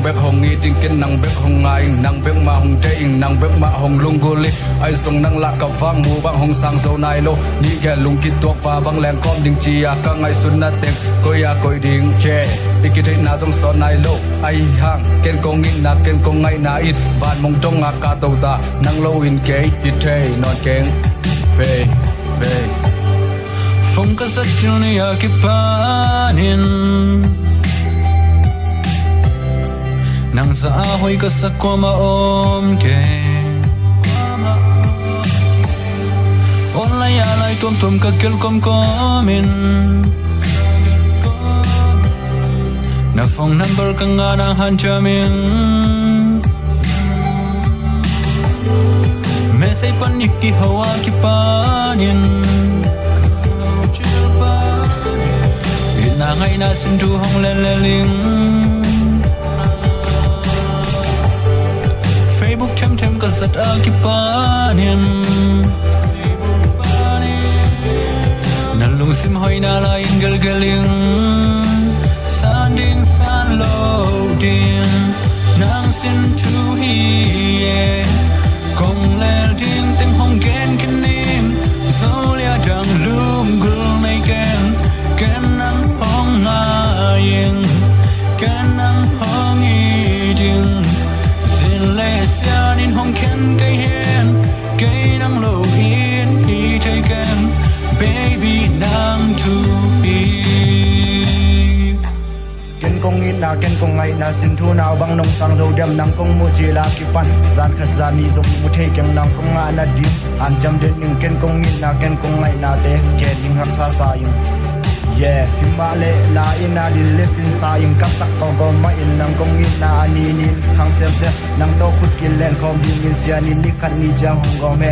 bek hong i ding ken nang bek hong ngai nang bek ma hong te ing nang bek ma hong lung guli ai song nang la ka wang mu bang hong sang so nai lo ni ke lung ki tok fa bang leng kom ding chi a ka ngai sun na tek ko ya koi ding che ikit na jong so nai lo ai hang ken kong in na ken kong ngai na it van mong tong a ka to ta nang lo in ke it the non keng pe pe phong ka sa chunia ki panin nang sa ahoy ka sa koma om ke online alay tum tum ka kel kom komin na phone number ka nga na han chamin mesay panik ki hawa ki panin na ngay na xin tu hong lên lên ling Facebook thêm thêm cả giật a ki panin na lung sim hoi na la in gel geling san ding san lo ding nang xin tu hi kong lên ding tiếng hong gen kening zolia dang lum gul nei ken ken nang hong ngang ken nang hong i ding xin le xian in hong ken cây hen cây nang lo in hi thai ken baby nang tu hi ken kong in na ken kong ngai na sin thu nào bang nong sang zo dem nang kong mo ji la ki pan zan kha za ni zo mu thei kyang nang kong nga na dim an jam den ning ken kong in na ken kong ngai na te ke ding hak sa sa yin yeah himale la ina li lip in sa yin ka sak ko go ma in nang kong in na ani nin khang sem se nang to khut kin len khom ding in sia ni ni khat ni jang hong go me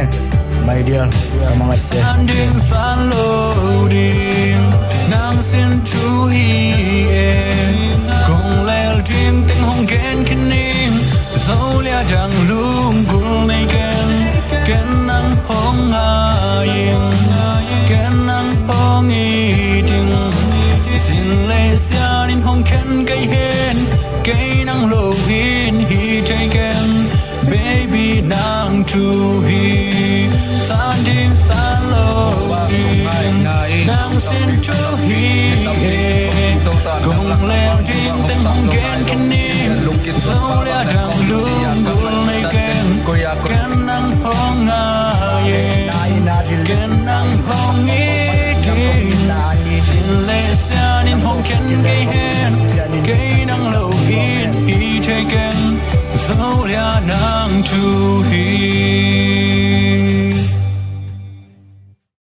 my dear come on say san ding san lo ding nang sin tu hi kong lel ding ting hong gen kening zolia dang lum gul nei ken ken nang hong ngang ken nang hong i ding xin le xian in hong ken cây hen cây nang lo in hi thai ken baby nang tu hi san ding san lo ding nang xin tu hi kong lel ding ting hong gen kening zolia dang lum gul nei ken ken nang hong ngang ken nang hong i ding xin le xian in hong ken cây hen cây nang lo in hi thai ken zolia nang tu hi